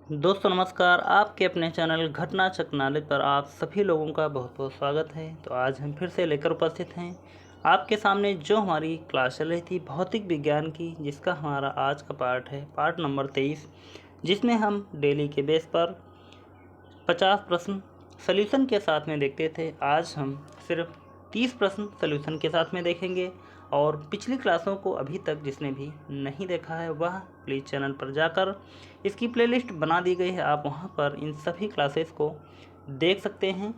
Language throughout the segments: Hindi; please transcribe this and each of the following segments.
दोस्तों नमस्कार। आपके अपने चैनल घटना चकनाले पर आप सभी लोगों का बहुत बहुत स्वागत है। तो आज हम फिर से लेकर उपस्थित हैं आपके सामने जो हमारी क्लास चल रही थी भौतिक विज्ञान की, जिसका हमारा आज का पार्ट है पार्ट नंबर 23, जिसमें हम डेली के बेस पर 50 प्रश्न सॉल्यूशन के साथ में देखते थे। आज हम सिर्फ 30 प्रश्न सॉल्यूशन के साथ में देखेंगे। और पिछली क्लासों को अभी तक जिसने भी नहीं देखा है वह प्लीज़ चैनल पर जाकर इसकी प्लेलिस्ट बना दी गई है, आप वहां पर इन सभी क्लासेस को देख सकते हैं।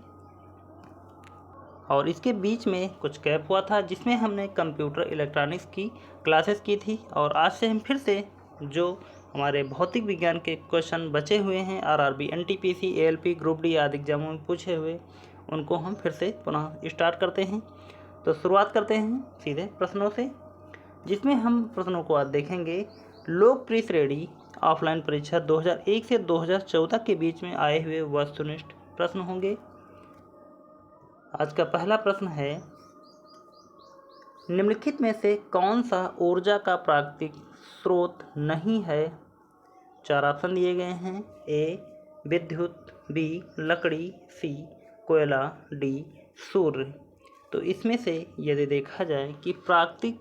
और इसके बीच में कुछ गैप हुआ था जिसमें हमने कंप्यूटर इलेक्ट्रॉनिक्स की क्लासेस की थी। और आज से हम फिर से जो हमारे भौतिक विज्ञान के क्वेश्चन बचे हुए हैं RRB, NTPC, ALP, group D आदि एग्जामों में पूछे हुए, उनको हम फिर से पुनः स्टार्ट करते हैं। तो शुरुआत करते हैं सीधे प्रश्नों से, जिसमें हम प्रश्नों को आज देखेंगे। लोकप्रिय श्रेणी ऑफलाइन परीक्षा 2001 से 2014 के बीच में आए हुए वस्तुनिष्ठ प्रश्न होंगे। आज का पहला प्रश्न है, निम्नलिखित में से कौन सा ऊर्जा का प्राकृतिक स्रोत नहीं है। 4 ऑप्शन दिए गए हैं। ए विद्युत, बी लकड़ी, सी कोयला, डी सूर्य। तो इसमें से यदि देखा जाए कि प्राकृतिक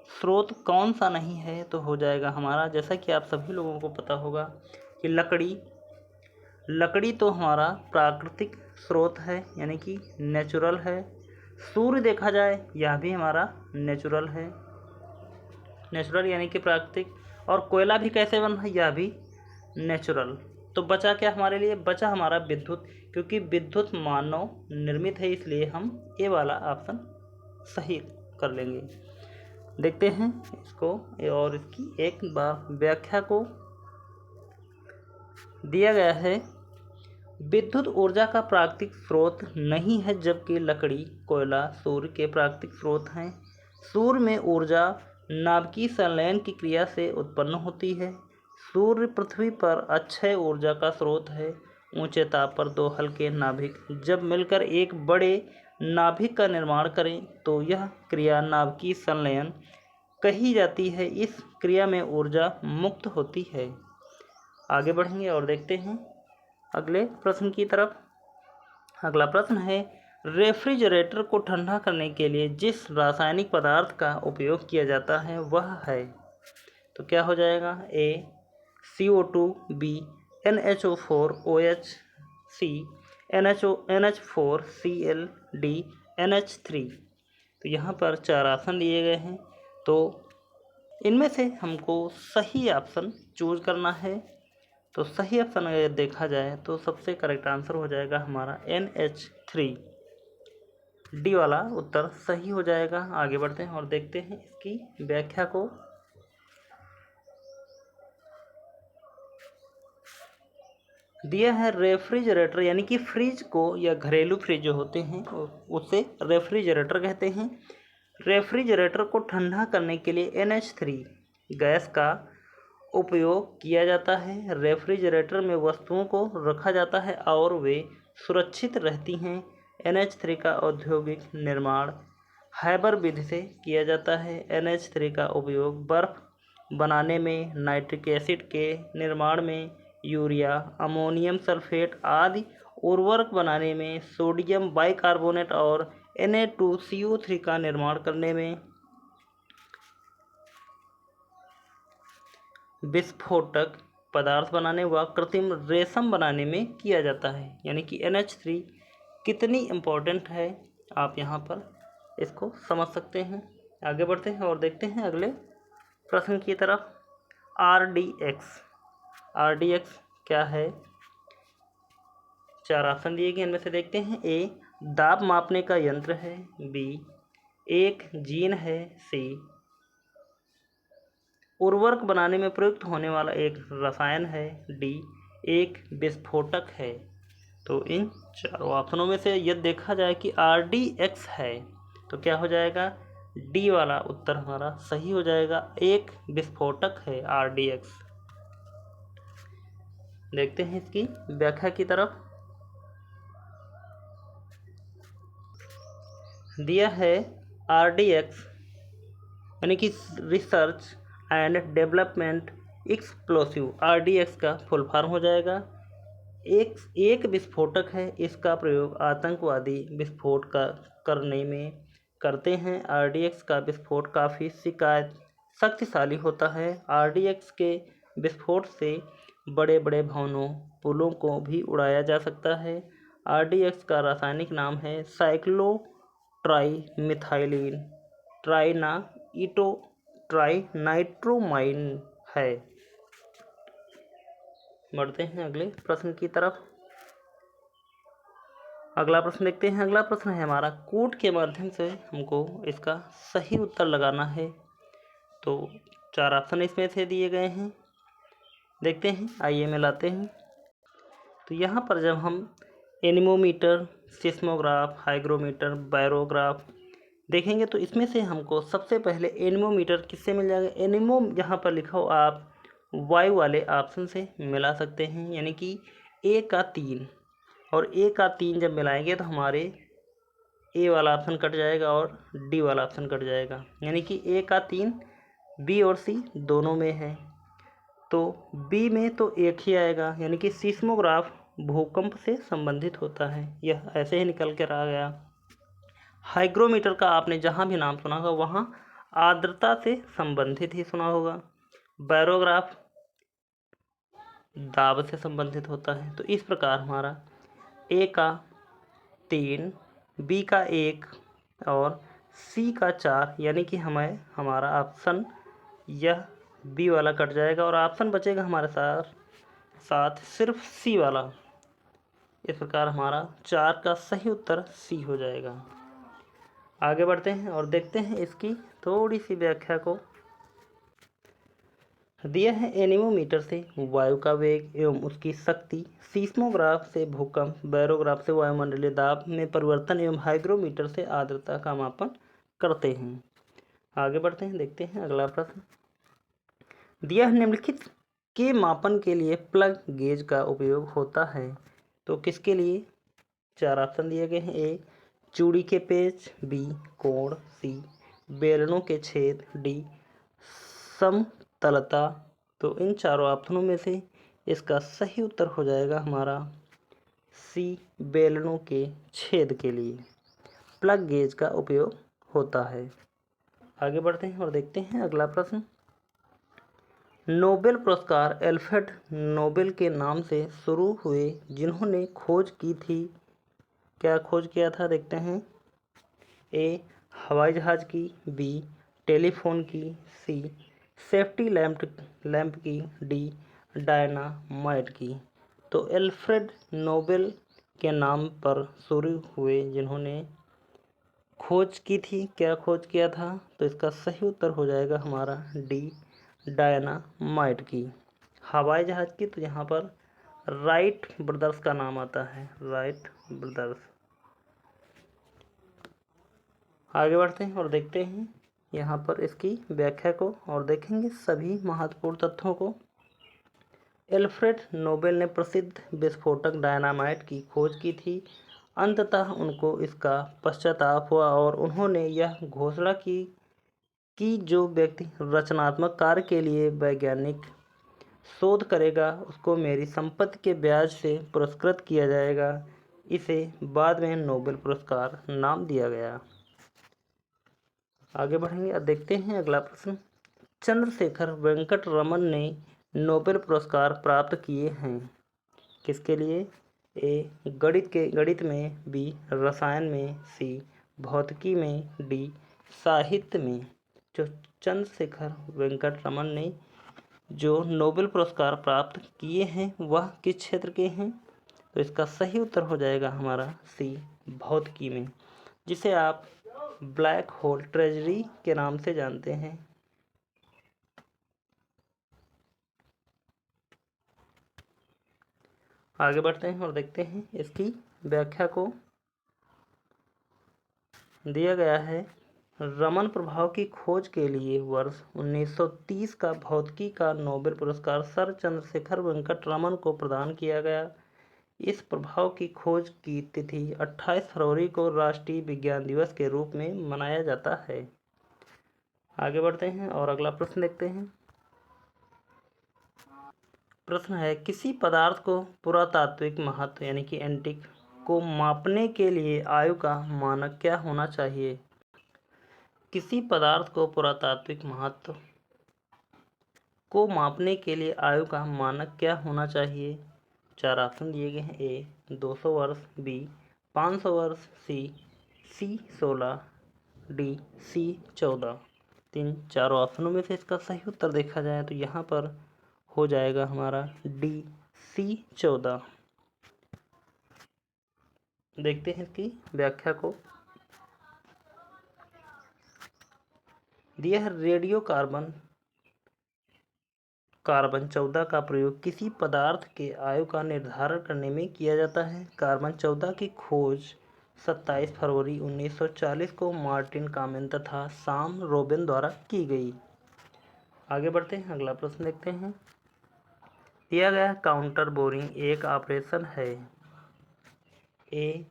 स्रोत कौन सा नहीं है, तो हो जाएगा हमारा, जैसा कि आप सभी लोगों को पता होगा कि लकड़ी तो हमारा प्राकृतिक स्रोत है, यानी कि नेचुरल है। सूर्य देखा जाए यह भी हमारा नेचुरल है, नेचुरल यानी कि प्राकृतिक। और कोयला भी कैसे बना है, यह भी नेचुरल। तो बचा क्या हमारे लिए, बचा हमारा विद्युत, क्योंकि विद्युत मानव निर्मित है, इसलिए हम ए वाला ऑप्शन सही कर लेंगे। देखते हैं इसको और इसकी एक बार व्याख्या को। दिया गया है, विद्युत ऊर्जा का प्राकृतिक स्रोत नहीं है, जबकि लकड़ी, कोयला सूर्य के प्राकृतिक स्रोत हैं। सूर्य में ऊर्जा नाभिकीय संलयन की क्रिया से उत्पन्न होती है। सूर्य पृथ्वी पर अक्षय ऊर्जा का स्रोत है। ऊंचे ताप पर दो हल्के नाभिक जब मिलकर एक बड़े नाभिक का निर्माण करें तो यह क्रिया नाभिकीय संलयन कही जाती है। इस क्रिया में ऊर्जा मुक्त होती है। आगे बढ़ेंगे और देखते हैं अगले प्रश्न की तरफ। अगला प्रश्न है, रेफ्रिजरेटर को ठंडा करने के लिए जिस रासायनिक पदार्थ का उपयोग किया जाता है वह है। तो क्या हो जाएगा, ए CO2, बी NHO4 OH, सी NH4 Cl, डी NH3। तो यहाँ पर 4 ऑप्शन दिए गए हैं, तो इनमें से हमको सही ऑप्शन चूज करना है। तो सही ऑप्शन अगर देखा जाए तो सबसे करेक्ट आंसर हो जाएगा हमारा NH3, डी वाला उत्तर सही हो जाएगा। आगे बढ़ते हैं और देखते हैं इसकी व्याख्या को। दिया है, रेफ्रिजरेटर यानी कि फ्रिज को, या घरेलू फ्रिज जो होते हैं उसे रेफ्रिजरेटर कहते हैं। रेफ्रिजरेटर को ठंडा करने के लिए NH3 गैस का उपयोग किया जाता है। रेफ्रिजरेटर में वस्तुओं को रखा जाता है और वे सुरक्षित रहती हैं। NH3 का औद्योगिक निर्माण हैबर विधि से किया जाता है। NH3 का उपयोग बर्फ बनाने में, नाइट्रिक एसिड के निर्माण में, यूरिया, अमोनियम सल्फेट आदि उर्वरक बनाने में, सोडियम बाइकार्बोनेट और Na2CO3 का निर्माण करने में, विस्फोटक पदार्थ बनाने व कृत्रिम रेशम बनाने में किया जाता है। यानी कि NH3 कितनी इम्पोर्टेंट है आप यहाँ पर इसको समझ सकते हैं। आगे बढ़ते हैं और देखते हैं अगले प्रश्न की तरफ। RDX क्या है। 4 ऑप्शन दिए गए, इनमें से देखते हैं। ए दाब मापने का यंत्र है, बी एक जीन है, सी उर्वरक बनाने में प्रयुक्त होने वाला एक रसायन है, डी एक विस्फोटक है। तो इन चारों ऑप्शनों में से यदि देखा जाए कि RDX है तो क्या हो जाएगा, डी वाला उत्तर हमारा सही हो जाएगा। एक विस्फोटक है RDX। देखते हैं इसकी व्याख्या की तरफ। दिया है, RDX यानी कि research and development explosive, RDX का फुल फॉर्म हो जाएगा। एक विस्फोटक है, इसका प्रयोग आतंकवादी विस्फोट का करने में करते हैं। RDX का विस्फोट काफ़ी शक्तिशाली होता है। RDX के विस्फोट से बड़े बड़े भवनों, पुलों को भी उड़ाया जा सकता है। RDX का रासायनिक नाम है साइक्लोट्राइमिथाइलिन ट्राइनाइट्रोमाइन है। बढ़ते हैं अगले प्रश्न की तरफ। अगला प्रश्न देखते हैं। अगला प्रश्न है हमारा, कोड के माध्यम से हमको इसका सही उत्तर लगाना है। तो 4 ऑप्शन इसमें से दिए गए हैं, देखते हैं, आइए मिलाते हैं। तो यहाँ पर जब हम एनीमोमीटर, सिस्मोग्राफ, हाइग्रोमीटर, बायरोग्राफ देखेंगे तो इसमें से हमको सबसे पहले एनीमोमीटर किससे मिल जाएगा। एनीमो यहाँ पर लिखा हो आप वायु वाले ऑप्शन से मिला सकते हैं, यानी कि A का 3 और A का 3 जब मिलाएंगे तो हमारे A वाला ऑप्शन कट जाएगा और D वाला ऑप्शन कट जाएगा, यानी कि A का 3 B और C दोनों में है। तो B में तो एक ही आएगा, यानी कि सिस्मोग्राफ भूकंप से संबंधित होता है, यह ऐसे ही निकल कर आ गया। हाइग्रोमीटर का आपने जहाँ भी नाम सुना होगा वहाँ आर्द्रता से संबंधित ही सुना होगा। बायरोग्राफ दाब से संबंधित होता है। तो इस प्रकार हमारा A का 3, B का 1 और C का 4, यानी कि हमारा ऑप्शन यह B वाला कट जाएगा और ऑप्शन बचेगा हमारे साथ सिर्फ C वाला। इस प्रकार हमारा 4 का सही उत्तर C हो जाएगा। आगे बढ़ते हैं और देखते हैं इसकी थोड़ी सी व्याख्या को। दिया है एनीमोमीटर से वायु का वेग एवं उसकी शक्ति, सीस्मोग्राफ से भूकंप, बैरोग्राफ से वायुमंडलीय दाब में परिवर्तन एवं हाइग्रोमीटर से आर्द्रता का मापन करते हैं। आगे बढ़ते हैं, देखते हैं अगला प्रश्न। दिया है निम्नलिखित के मापन के लिए प्लग गेज का उपयोग होता है। तो किसके लिए 4 ऑप्शन दिए गए हैं। A चूड़ी के पेच, B कोण, C बेलनों के छेद, D समतलता। तो इन चारों ऑप्शनों में से इसका सही उत्तर हो जाएगा हमारा C बेलनों के छेद के लिए प्लग गेज का उपयोग होता है। आगे बढ़ते हैं और देखते हैं अगला प्रश्न। नोबेल पुरस्कार अल्फ्रेड नोबेल के नाम से शुरू हुए, जिन्होंने खोज की थी। क्या खोज किया था, देखते हैं। A हवाई जहाज़ की, B टेलीफोन की, C सेफ्टी लैंप की, D डायनामाइट की। तो अल्फ्रेड नोबेल के नाम पर शुरू हुए, जिन्होंने खोज की थी। क्या खोज किया था, तो इसका सही उत्तर हो जाएगा हमारा D डायनामाइट की। हवाई जहाज़ की तो यहाँ पर राइट ब्रदर्स का नाम आता है, राइट ब्रदर्स। आगे बढ़ते हैं और देखते हैं यहाँ पर इसकी व्याख्या को और देखेंगे सभी महत्वपूर्ण तथ्यों को। अल्फ्रेड नोबेल ने प्रसिद्ध विस्फोटक डायनामाइट की खोज की थी। अंततः उनको इसका पश्चाताप हुआ और उन्होंने यह घोषणा की कि जो व्यक्ति रचनात्मक कार्य के लिए वैज्ञानिक शोध करेगा उसको मेरी संपत्ति के ब्याज से पुरस्कृत किया जाएगा। इसे बाद में नोबेल पुरस्कार नाम दिया गया। आगे बढ़ेंगे और देखते हैं अगला प्रश्न। चंद्रशेखर वेंकट रमन ने नोबेल पुरस्कार प्राप्त किए हैं। किसके लिए। A गणित में, B रसायन में, C भौतिकी में, D साहित्य में। जो चंद्रशेखर वेंकट रमन ने जो नोबेल पुरस्कार प्राप्त किए हैं वह किस क्षेत्र के हैं, तो इसका सही उत्तर हो जाएगा हमारा C भौतिकी में, जिसे आप ब्लैक होल ट्रेजरी के नाम से जानते हैं। आगे बढ़ते हैं और देखते हैं इसकी व्याख्या को। दिया गया है रमन प्रभाव की खोज के लिए वर्ष 1930 का भौतिकी का नोबेल पुरस्कार सर चंद्रशेखर वेंकट रमन को प्रदान किया गया। इस प्रभाव की खोज की तिथि 28 फरवरी को राष्ट्रीय विज्ञान दिवस के रूप में मनाया जाता है। आगे बढ़ते हैं और अगला प्रश्न देखते हैं। प्रश्न है, किसी पदार्थ को पुरातात्विक महत्व यानी कि एंटिक को मापने के लिए आयु का मानक क्या होना चाहिए? किसी पदार्थ को पुरातात्विक महत्व को मापने के लिए आयु का मानक क्या होना चाहिए? 4 ऑप्शन दिए गए हैं। ए 200 वर्ष, बी 500 वर्ष, सी 16, डी सी 14। तीन चारों ऑप्शनों में से इसका सही उत्तर देखा जाए तो यहाँ पर हो जाएगा हमारा डी सी 14। देखते हैं इसकी व्याख्या को। दिया है रेडियो कार्बन 14 का प्रयोग किसी पदार्थ के आयु का निर्धारण करने में किया जाता है। कार्बन 14 की खोज 27 फरवरी 1940 को मार्टिन कामेन तथा साम रोबिन द्वारा की गई। आगे बढ़ते हैं, अगला प्रश्न देखते हैं। दिया गया काउंटर बोरिंग एक ऑपरेशन है। ए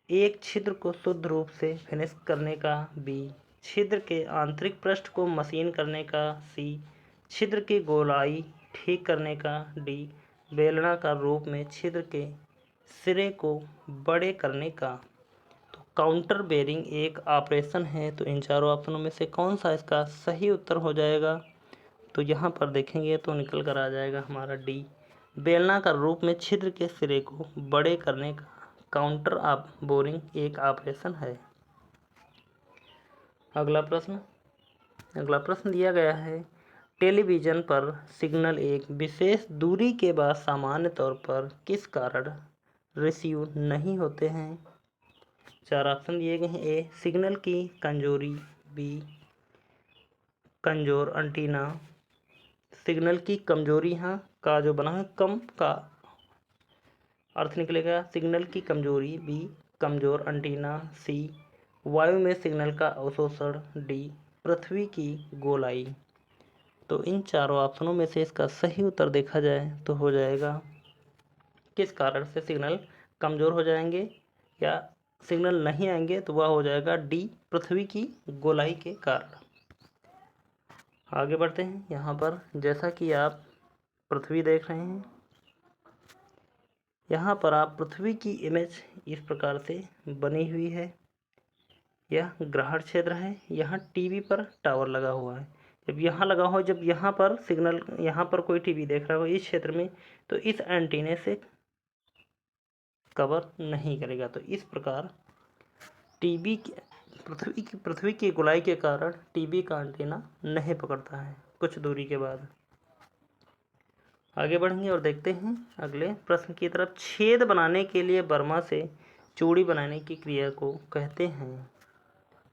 एक छिद्र को शुद्ध रूप से फिनिश करने का, बी छिद्र के आंतरिक पृष्ठ को मशीन करने का, सी छिद्र की गोलाई ठीक करने का, डी बेलनाकार रूप में छिद्र के सिरे को बड़े करने का। तो काउंटर बेरिंग एक ऑपरेशन है, तो इन चारों ऑप्शनों में से कौन सा इसका सही उत्तर हो जाएगा? तो यहाँ पर देखेंगे तो निकल कर आ जाएगा हमारा डी बेलनाकार रूप में छिद्र के सिरे को बड़े करने का काउंटर बोरिंग एक ऑपरेशन है। अगला प्रश्न दिया गया है, टेलीविज़न पर सिग्नल एक विशेष दूरी के बाद सामान्य तौर पर किस कारण रिसीव नहीं होते हैं? 4 ऑप्शन दिए गए हैं। ए सिग्नल की कमजोरी, बी कमजोर एंटीना, सिग्नल की कमजोरी यहाँ का जो बना है कम का अर्थ निकलेगा सिग्नल की कमजोरी, बी कमजोर एंटीना, सी वायु में सिग्नल का अवशोषण, डी पृथ्वी की गोलाई। तो इन चारों ऑप्शनों में से इसका सही उत्तर देखा जाए तो हो जाएगा, किस कारण से सिग्नल कमज़ोर हो जाएंगे या सिग्नल नहीं आएंगे, तो वह हो जाएगा डी पृथ्वी की गोलाई के कारण। आगे बढ़ते हैं। यहाँ पर जैसा कि आप पृथ्वी देख रहे हैं, यहाँ पर आप पृथ्वी की इमेज इस प्रकार से बनी हुई है। यह ग्रहण क्षेत्र है, यहाँ टीवी पर टावर लगा हुआ है। जब यहाँ लगा हो, जब यहाँ पर सिग्नल, यहाँ पर कोई टीवी देख रहा हो इस क्षेत्र में, तो इस एंटीने से कवर नहीं करेगा। तो इस प्रकार टीवी पृथ्वी की गोलाई के कारण टीवी का एंटीना नहीं पकड़ता है कुछ दूरी के बाद। आगे बढ़ेंगे और देखते हैं अगले प्रश्न की तरफ। छेद बनाने के लिए बर्मा से चूड़ी बनाने की क्रिया को कहते हैं।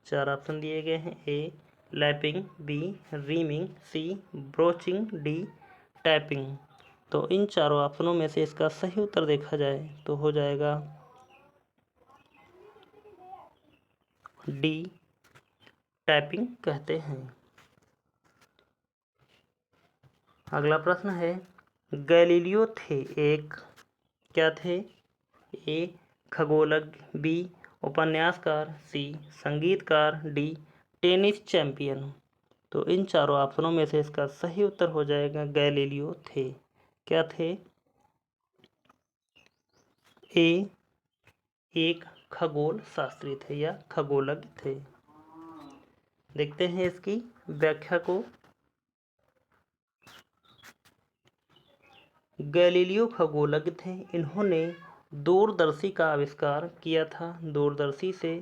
4 ऑप्शन दिए गए हैं। ए लैपिंग, बी रीमिंग, सी ब्रोचिंग, डी टैपिंग। तो इन चारों ऑप्शनों में से इसका सही उत्तर देखा जाए तो हो जाएगा डी टैपिंग कहते हैं। अगला प्रश्न है, गैलीलियो थे एक क्या थे? ए खगोलज्ञ, बी उपन्यासकार, सी संगीतकार, डी टेनिस चैंपियन। तो इन चारों ऑप्शनों में से इसका सही उत्तर हो जाएगा गैलीलियो थे क्या थे? ए एक खगोल शास्त्री थे या खगोलज्ञ थे। देखते हैं इसकी व्याख्या को। गैलीलियो खगोलज्ञ थे, इन्होंने दूरदर्शी का आविष्कार किया था। दूरदर्शी से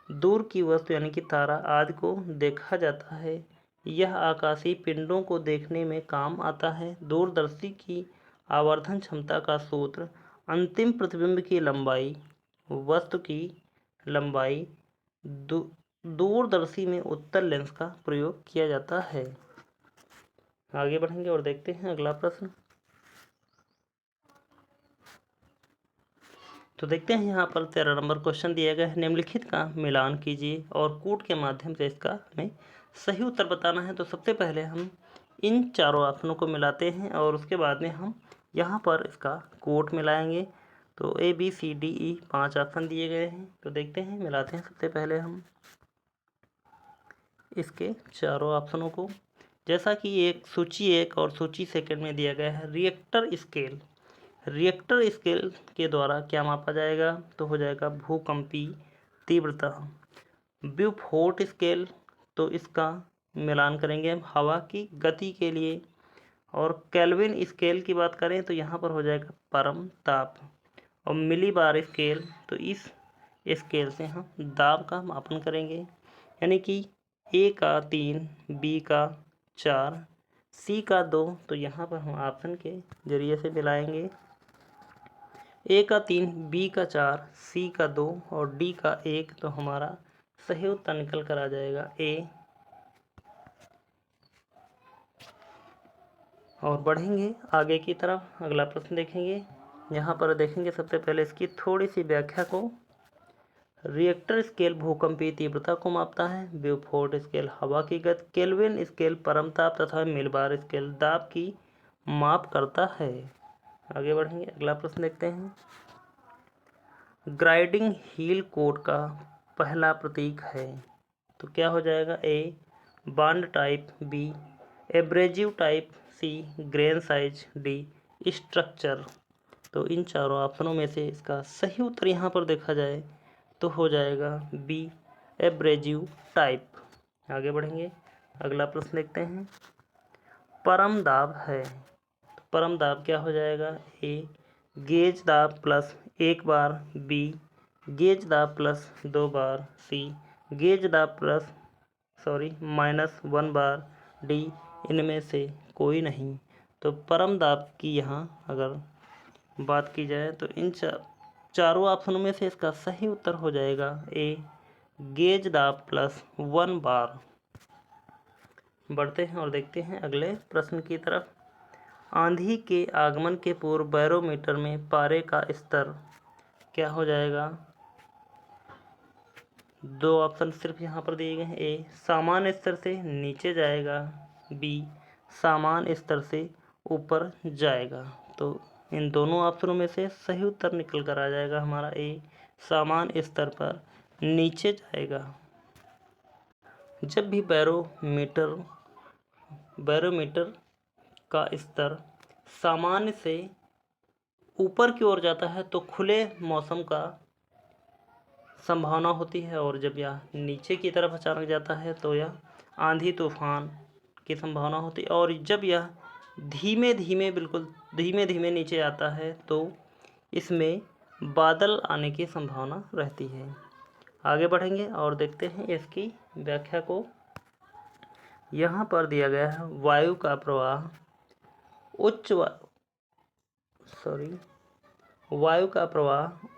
दूर की वस्तु यानी कि तारा आदि को देखा जाता है। यह आकाशीय पिंडों को देखने में काम आता है। दूरदर्शी की आवर्धन क्षमता का सूत्र अंतिम प्रतिबिंब की लंबाई, वस्तु की लंबाई, दूरदर्शी में उत्तल लेंस का प्रयोग किया जाता है। आगे बढ़ेंगे और देखते हैं अगला प्रश्न। तो देखते हैं यहाँ पर 13 नंबर क्वेश्चन दिया गया है, निम्नलिखित का मिलान कीजिए और कूट के माध्यम से इसका हमें सही उत्तर बताना है। तो सबसे पहले हम इन चारों ऑप्शनों को मिलाते हैं और उसके बाद में हम यहाँ पर इसका कूट मिलाएंगे। तो A B C D E 5 option दिए गए हैं, तो देखते हैं मिलाते हैं सबसे पहले हम इसके चारों ऑप्शनों को। जैसा कि एक सूची 1 और सूची सेकंड में दिया गया है। रिएक्टर स्केल, रिएक्टर स्केल के द्वारा क्या मापा जाएगा? तो हो जाएगा भूकंपी तीव्रता। ब्यूफोर्ट स्केल, तो इसका मिलान करेंगे हम हवा की गति के लिए। और केल्विन स्केल की बात करें तो यहाँ पर हो जाएगा परम ताप। और मिली बार स्केल, तो इस स्केल से हम दाब का मापन करेंगे, यानी कि ए का 3, बी का 4, सी का 2। तो यहाँ पर हम ऑप्शन के जरिए से मिलाएंगे। ए का 3, बी का 4, सी का 2 और डी का 1। तो हमारा सही उत्तर निकल कर आ जाएगा ए। और बढ़ेंगे आगे की तरफ, अगला प्रश्न देखेंगे। यहाँ पर देखेंगे सबसे पहले इसकी थोड़ी सी व्याख्या को। रिएक्टर स्केल भूकंपीय तीव्रता को मापता है। ब्यूफोर्ट स्केल हवा की गति, केल्विन स्केल परमताप तथा मिलबार स्केल दाब की माप करता है। आगे बढ़ेंगे, अगला प्रश्न देखते हैं। ग्राइंडिंग हील कोड का पहला प्रतीक है, तो क्या हो जाएगा? A bond type, B abrasive type, C grain size, D structure. तो इन चारों ऑप्शनों में से इसका सही उत्तर यहाँ पर देखा जाए तो हो जाएगा बी एब्रेजिव टाइप। आगे बढ़ेंगे, अगला प्रश्न देखते हैं। परम दाब है, तो परम दाब क्या हो जाएगा? ए गेज दाब प्लस 1 बार, बी गेज दाब प्लस 2 बार, सी गेज दाब -1 बार, डी इनमें से कोई नहीं। तो परम दाब की यहाँ अगर बात की जाए तो इन चारों ऑप्शनों में से इसका सही उत्तर हो जाएगा ए गेज दाब +1 बार। बढ़ते हैं और देखते हैं अगले प्रश्न की तरफ। आंधी के आगमन के पूर्व बैरोमीटर में पारे का स्तर क्या हो जाएगा? 2 ऑप्शन सिर्फ यहाँ पर दिए गए हैं। ए सामान्य स्तर से नीचे जाएगा, बी सामान्य स्तर से ऊपर जाएगा। तो इन दोनों ऑप्शनों में से सही उत्तर निकल कर आ जाएगा हमारा ए सामान्य स्तर पर नीचे जाएगा। जब भी बैरोमीटर का स्तर सामान्य से ऊपर की ओर जाता है तो खुले मौसम का संभावना होती है, और जब यह नीचे की तरफ अचानक जाता है तो यह आंधी तूफान की संभावना होती है। और जब यह धीमे धीमे नीचे आता है तो इसमें बादल आने की संभावना रहती है। आगे बढ़ेंगे और देखते हैं इसकी व्याख्या को। यहाँ पर दिया गया है वायु का प्रवाह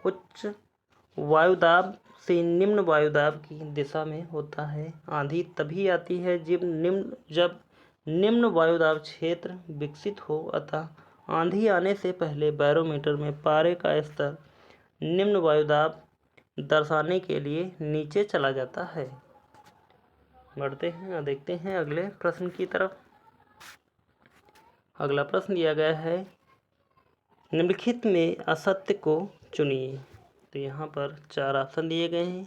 उच्च वायुदाब से निम्न वायुदाब की दिशा में होता है। आंधी तभी आती है जब निम्न वायुदाब क्षेत्र विकसित हो, अतः आंधी आने से पहले बैरोमीटर में पारे का स्तर निम्न वायुदाब दर्शाने के लिए नीचे चला जाता है। बढ़ते हैं और देखते हैं अगले प्रश्न की तरफ। अगला प्रश्न दिया गया है, निम्नलिखित में असत्य को चुनिए। तो यहाँ पर 4 ऑप्शन दिए गए हैं,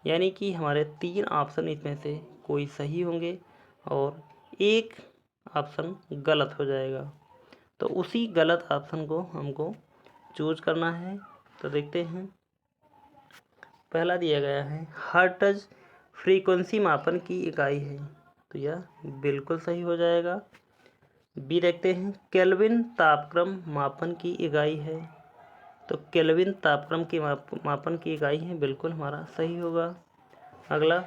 यानी कि हमारे 3 ऑप्शन इसमें से कोई सही होंगे और 1 ऑप्शन गलत हो जाएगा। तो उसी गलत ऑप्शन को हमको चूज करना है। तो देखते हैं, पहला दिया गया है हर्ट्ज फ्रीक्वेंसी मापन की इकाई है, तो यह बिल्कुल सही हो जाएगा। बी देखते हैं, केल्विन तापक्रम मापन की इकाई है, तो केल्विन तापक्रम की मापन की इकाई है, बिल्कुल हमारा सही होगा। अगला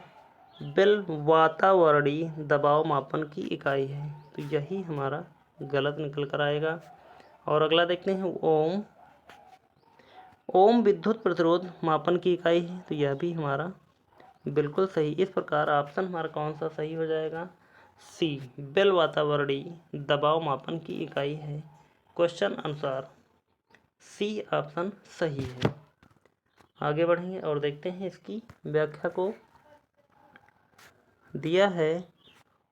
बेल वातावरणीय दबाव मापन की इकाई है, तो यही हमारा गलत निकल कर आएगा। और अगला देखते हैं ओम विद्युत प्रतिरोध मापन की इकाई है, तो यह भी हमारा बिल्कुल सही। इस प्रकार ऑप्शन हमारा कौन सा सही हो जाएगा? सी बेल वातावरणीय दबाव मापन की इकाई है। क्वेश्चन अनुसार सी ऑप्शन सही है। आगे बढ़ेंगे और देखते हैं इसकी व्याख्या को। दिया है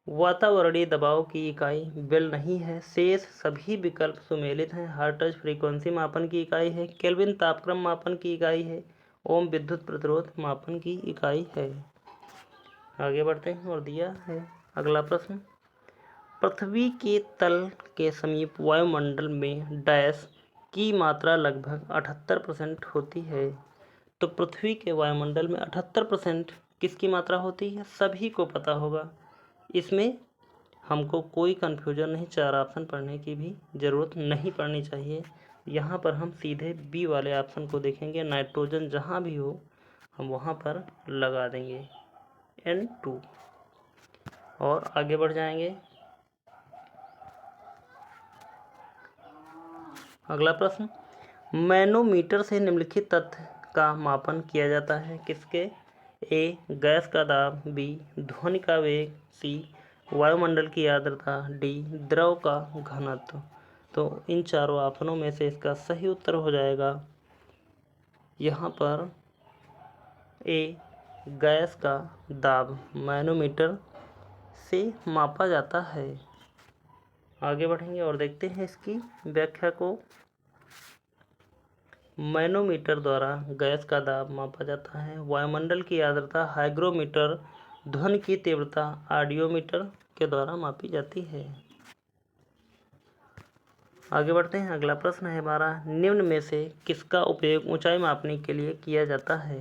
वातावरणीय दबाव की इकाई बेल नहीं है, शेष सभी विकल्प सुमेलित हैं। हर्ट्ज फ्रीक्वेंसी मापन की इकाई है, केल्विन तापक्रम मापन की इकाई है, ओम विद्युत प्रतिरोध मापन की इकाई है। आगे बढ़ते हैं और दिया है अगला प्रश्न, पृथ्वी के तल के समीप वायुमंडल में डैश की मात्रा लगभग 78% होती है। तो पृथ्वी के वायुमंडल में 78% किसकी मात्रा होती है, सभी को पता होगा। इसमें हमको कोई कन्फ्यूजन नहीं, 4 ऑप्शन पढ़ने की भी ज़रूरत नहीं पड़नी चाहिए। यहाँ पर हम सीधे बी वाले ऑप्शन को देखेंगे, नाइट्रोजन जहाँ भी हो हम वहाँ पर लगा देंगे N2 और आगे बढ़ जाएंगे। अगला प्रश्न, मैनोमीटर से निम्नलिखित तथ्य का मापन किया जाता है, किसके? ए गैस का दाब, बी ध्वनि का वेग, सी वायुमंडल की आर्द्रता, डी द्रव का घनत्व। तो इन चारों ऑप्शनों में से इसका सही उत्तर हो जाएगा यहाँ पर ए गैस का दाब मैनोमीटर से मापा जाता है। आगे बढ़ेंगे और देखते हैं इसकी व्याख्या को। मैनोमीटर द्वारा गैस का दाब मापा जाता है, वायुमंडल की आर्द्रता हाइग्रोमीटर, ध्वनि की तीव्रता ऑडियोमीटर के द्वारा मापी जाती है। आगे बढ़ते हैं। अगला प्रश्न है हमारा, निम्न में से किसका उपयोग ऊंचाई मापने के लिए किया जाता है?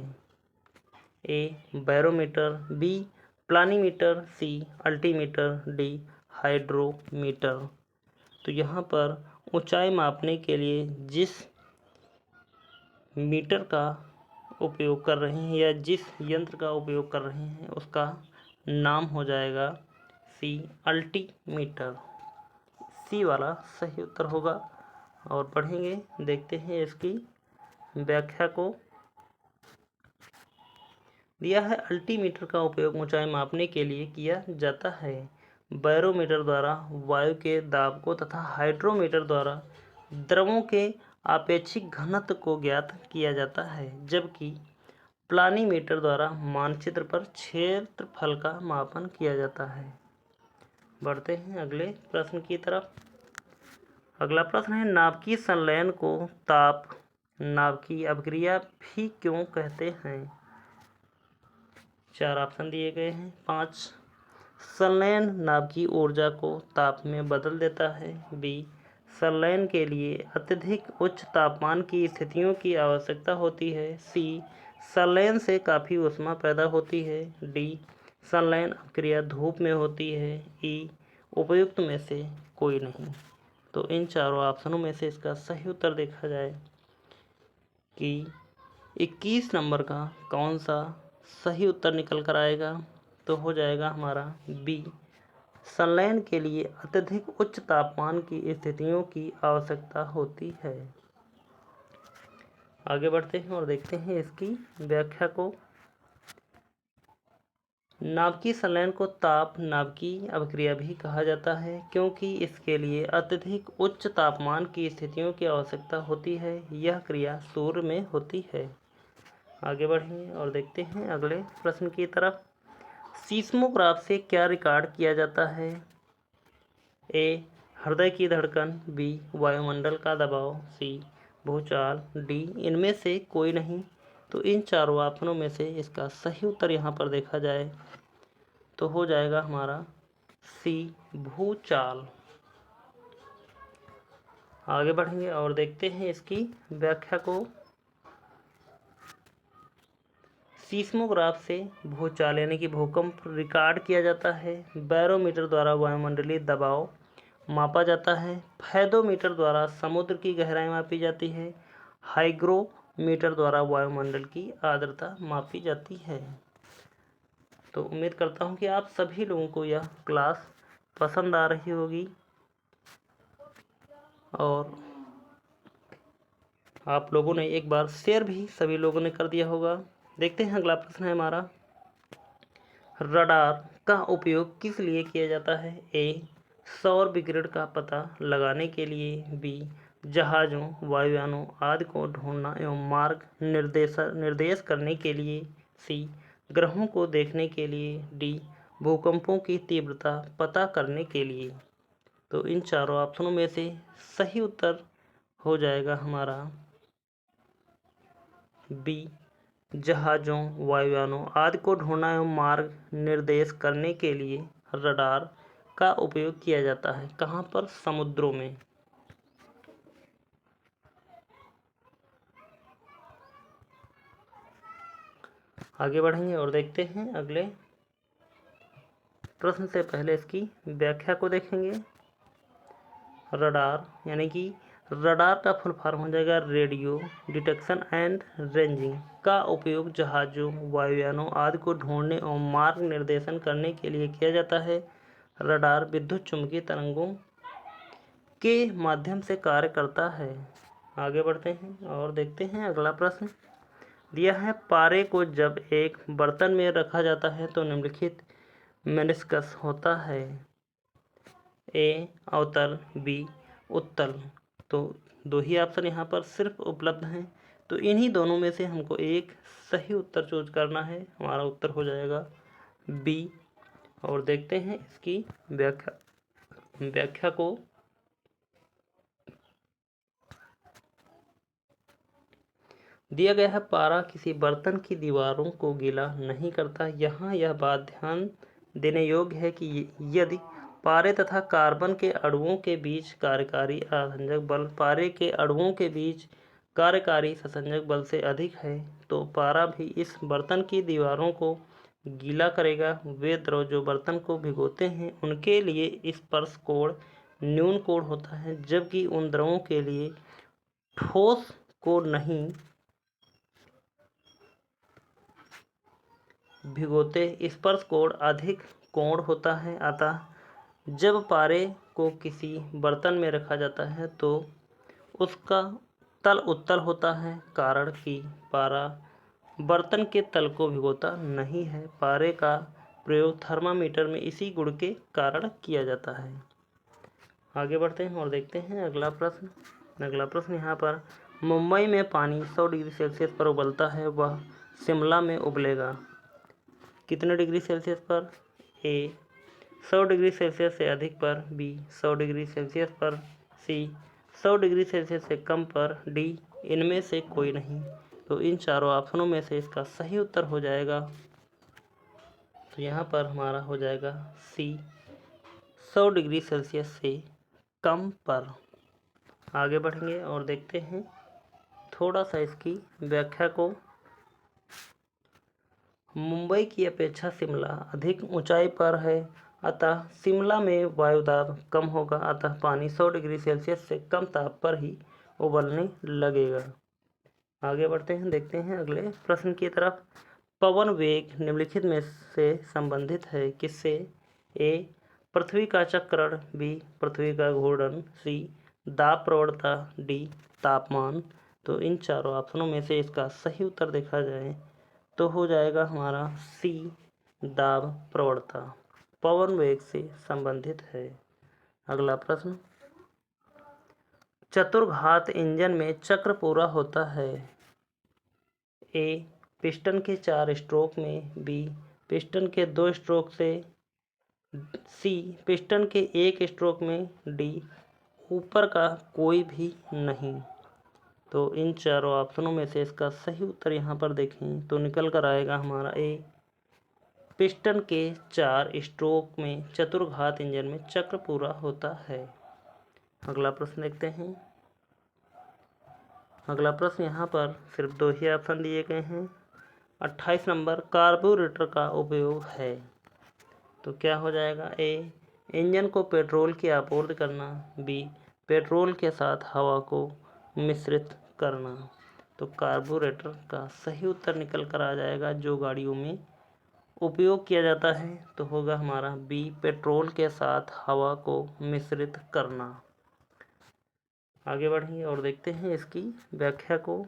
ए बैरोमीटर, बी प्लानीमीटर, सी अल्टीमीटर, डी हाइड्रोमीटर। तो यहाँ पर ऊंचाई मापने के लिए जिस मीटर का उपयोग कर रहे हैं या जिस यंत्र का उपयोग कर रहे हैं उसका नाम हो जाएगा सी अल्टीमीटर। सी वाला सही उत्तर होगा। और पढ़ेंगे, देखते हैं इसकी व्याख्या को। दिया है अल्टीमीटर का उपयोग ऊंचाई मापने के लिए किया जाता है। बैरोमीटर द्वारा वायु के दाब को तथा हाइड्रोमीटर द्वारा द्रवों के आपेक्षिक घनत्व को ज्ञात किया जाता है, जबकि प्लानीमीटर द्वारा मानचित्र पर क्षेत्रफल का मापन किया जाता है। बढ़ते हैं अगले प्रश्न की तरफ। अगला प्रश्न है, नाभिकीय संलयन को ताप नाभिकीय अभिक्रिया भी क्यों कहते हैं? 4 ऑप्शन दिए गए हैं। 5 संलयन नाभिकीय ऊर्जा को ताप में बदल देता है, बी संलयन के लिए अत्यधिक उच्च तापमान की स्थितियों की आवश्यकता होती है, सी संलयन से काफ़ी ऊष्मा पैदा होती है, डी संलयन अभिक्रिया धूप में होती है, ई उपयुक्त में से कोई नहीं। तो इन चारों ऑप्शनों में से इसका सही उत्तर देखा जाए कि 21 नंबर का कौन सा सही उत्तर निकल कर आएगा, तो हो जाएगा हमारा बी संलयन के लिए अत्यधिक उच्च तापमान की स्थितियों की आवश्यकता होती है। आगे बढ़ते हैं और देखते हैं इसकी व्याख्या को। नाभिकीय संलयन को ताप नाभिकीय अभिक्रिया भी कहा जाता है, क्योंकि इसके लिए अत्यधिक उच्च तापमान की स्थितियों की आवश्यकता होती है। यह क्रिया सूर्य में होती है। आगे बढ़ेंगे और देखते हैं अगले प्रश्न की तरफ। सीस्मोग्राफ से क्या रिकॉर्ड किया जाता है? ए हृदय की धड़कन, बी वायुमंडल का दबाव, सी भूचाल, डी इनमें से कोई नहीं। तो इन चारों ऑप्शनों में से इसका सही उत्तर यहाँ पर देखा जाए तो हो जाएगा हमारा सी भूचाल। आगे बढ़ेंगे और देखते हैं इसकी व्याख्या को। सीस्मोग्राफ से भूचाल यानी कि भूकंप रिकॉर्ड किया जाता है। बैरोमीटर द्वारा वायुमंडलीय दबाव मापा जाता है। फैदोमीटर द्वारा समुद्र की गहराई मापी जाती है। हाइग्रोमीटर द्वारा वायुमंडल की आर्द्रता मापी जाती है। तो उम्मीद करता हूँ कि आप सभी लोगों को यह क्लास पसंद आ रही होगी और आप लोगों ने एक बार शेयर भी सभी लोगों ने कर दिया होगा। देखते हैं अगला प्रश्न है हमारा, रडार का उपयोग किस लिए किया जाता है? ए सौर विकिरण का पता लगाने के लिए, बी जहाज़ों वायुयानों आदि को ढूंढना एवं मार्ग निर्देश करने के लिए, सी ग्रहों को देखने के लिए, डी भूकंपों की तीव्रता पता करने के लिए। तो इन चारों ऑप्शनों में से सही उत्तर हो जाएगा हमारा बी जहाज़ों वायुयानों आदि को ढूंढना एवं मार्ग निर्देश करने के लिए रडार का उपयोग किया जाता है? कहाँ पर? समुद्रों में। आगे बढ़ेंगे और देखते हैं अगले प्रश्न से पहले इसकी व्याख्या को देखेंगे। रडार यानी कि रडार का फुल फॉर्म हो जाएगा रेडियो डिटेक्शन एंड रेंजिंग का उपयोग जहाज़ों, वायुयानों आदि को ढूंढने और मार्ग निर्देशन करने के लिए किया जाता है। रडार विद्युत चुम्बकीय तरंगों के माध्यम से कार्य करता है। आगे बढ़ते हैं और देखते हैं अगला प्रश्न दिया है। पारे को जब एक बर्तन में रखा जाता है तो निम्नलिखित मेनिस्कस होता है। ए अवतल, बी उत्तल। तो दो ही ऑप्शन यहाँ पर सिर्फ उपलब्ध हैं, तो इन्हीं दोनों में से हमको एक सही उत्तर चूज करना है। हमारा उत्तर हो जाएगा बी। और देखते हैं इसकी व्याख्या को। दिया गया है पारा किसी बर्तन की दीवारों को गीला नहीं करता। यहाँ यह बात ध्यान देने योग्य है कि यदि पारे तथा कार्बन के अणुओं के बीच कार्यकारी आसंजक बल पारे के अणुओं के बीच कार्यकारी संसंजक बल से अधिक है तो पारा भी इस बर्तन की दीवारों को गीला करेगा। वे द्रव जो बर्तन को भिगोते हैं उनके लिए स्पर्श कोण न्यून कोण होता है, जबकि उन द्रवों के लिए ठोस कोण नहीं भिगोते स्पर्श कोण अधिक कोण होता है। अतः जब पारे को किसी बर्तन में रखा जाता है तो उसका तल उत्तल होता है, कारण कि पारा बर्तन के तल को भिगोता नहीं है। पारे का प्रयोग थर्मामीटर में इसी गुण के कारण किया जाता है। आगे बढ़ते हैं और देखते हैं अगला प्रश्न यहाँ पर मुंबई में पानी 100 डिग्री सेल्सियस पर उबलता है, वह शिमला में उबलेगा कितने डिग्री सेल्सियस पर? ए 100 डिग्री सेल्सियस से अधिक पर, बी 100 डिग्री सेल्सियस पर, सी 100 डिग्री सेल्सियस से कम पर, डी इनमें से कोई नहीं। तो इन चारों ऑप्शनों में से इसका सही उत्तर हो जाएगा, तो यहाँ पर हमारा हो जाएगा सी 100 डिग्री सेल्सियस से कम पर। आगे बढ़ेंगे और देखते हैं थोड़ा सा इसकी व्याख्या को। मुंबई की अपेक्षा शिमला अधिक ऊंचाई पर है, अतः शिमला में वायुदाब कम होगा, अतः पानी 100 डिग्री सेल्सियस से कम ताप पर ही उबलने लगेगा। आगे बढ़ते हैं, देखते हैं अगले प्रश्न की तरफ। पवन वेग निम्नलिखित में से संबंधित है किससे? ए पृथ्वी का चक्रण, बी पृथ्वी का घूर्णन, सी दाब प्रवणता, डी तापमान। तो इन चारों ऑप्शनों में से इसका सही उत्तर देखा जाए तो हो जाएगा हमारा सी दाब प्रवणता पवन वेग से संबंधित है। अगला प्रश्न, चतुर्घात इंजन में चक्र पूरा होता है। ए पिस्टन के 4 स्ट्रोक में, बी पिस्टन के 2 स्ट्रोक से, सी पिस्टन के 1 स्ट्रोक में, डी ऊपर का कोई भी नहीं। तो इन चारों ऑप्शनों में से इसका सही उत्तर यहाँ पर देखें तो निकल कर आएगा हमारा ए पिस्टन के 4 स्ट्रोक में चतुर्घात इंजन में चक्र पूरा होता है। अगला प्रश्न देखते हैं। अगला प्रश्न यहाँ पर सिर्फ 2 ही ऑप्शन दिए गए हैं। 28 नंबर कार्बोरेटर का उपयोग है, तो क्या हो जाएगा? ए इंजन को पेट्रोल की आपूर्ति करना, बी पेट्रोल के साथ हवा को मिश्रित करना। तो कार्बोरेटर का सही उत्तर निकल कर आ जाएगा जो गाड़ियों में उपयोग किया जाता है तो होगा हमारा बी पेट्रोल के साथ हवा को मिश्रित करना। आगे बढ़ेंगे और देखते हैं इसकी व्याख्या को।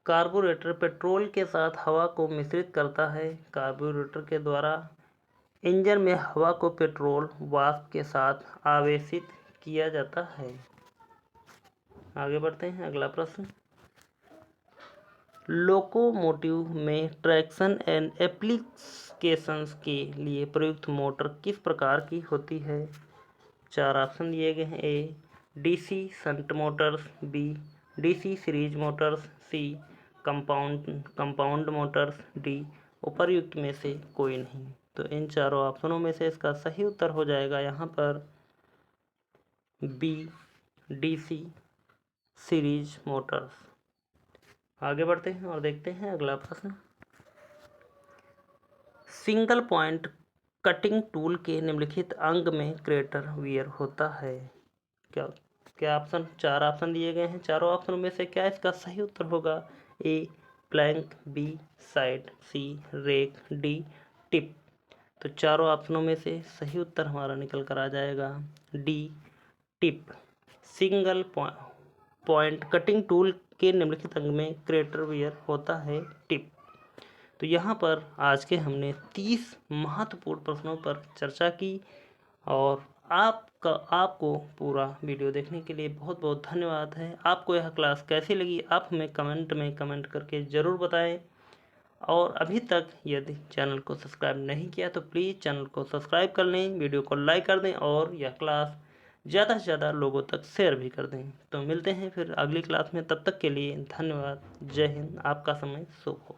कार्बोरेटर पेट्रोल के साथ हवा को मिश्रित करता है। कार्बोरेटर के द्वारा इंजन में हवा को पेट्रोल वाष्प के साथ आवेशित किया जाता है। आगे बढ़ते हैं, अगला प्रश्न, लोकोमोटिव में ट्रैक्शन एंड एप्लीकेशंस के लिए प्रयुक्त मोटर किस प्रकार की होती है? 4 ऑप्शन दिए गए हैं। A DC shunt motors, B DC series motors, C compound motors, D उपर्युक्त में से कोई नहीं। तो इन चारों ऑप्शनों में से इसका सही उत्तर हो जाएगा यहाँ पर बी, डीसी सीरीज मोटर्स। आगे बढ़ते हैं और देखते हैं अगला प्रश्न। सिंगल पॉइंट कटिंग टूल के निम्नलिखित अंग में क्रेटर वियर होता है। क्या क्या ऑप्शन, 4 ऑप्शन दिए गए हैं। चारों ऑप्शनों में से क्या इसका सही उत्तर होगा? A plank, B side, C rake, D tip. तो चारों ऑप्शनों में से सही उत्तर हमारा निकल कर आ जाएगा D tip. Single point cutting tool के निम्नलिखित अंग में क्रेटर वियर होता है टिप। तो यहाँ पर आज के हमने 30 महत्वपूर्ण प्रश्नों पर चर्चा की और आपको पूरा वीडियो देखने के लिए बहुत बहुत धन्यवाद है। आपको यह क्लास कैसी लगी आप हमें कमेंट में कमेंट करके ज़रूर बताएं। और अभी तक यदि चैनल को सब्सक्राइब नहीं किया तो प्लीज़ चैनल को सब्सक्राइब कर लें, वीडियो को लाइक कर दें और यह क्लास ज़्यादा से ज़्यादा लोगों तक शेयर भी कर दें। तो मिलते हैं फिर अगली क्लास में, तब तक के लिए धन्यवाद। जय हिंद। आपका समय शुभ हो।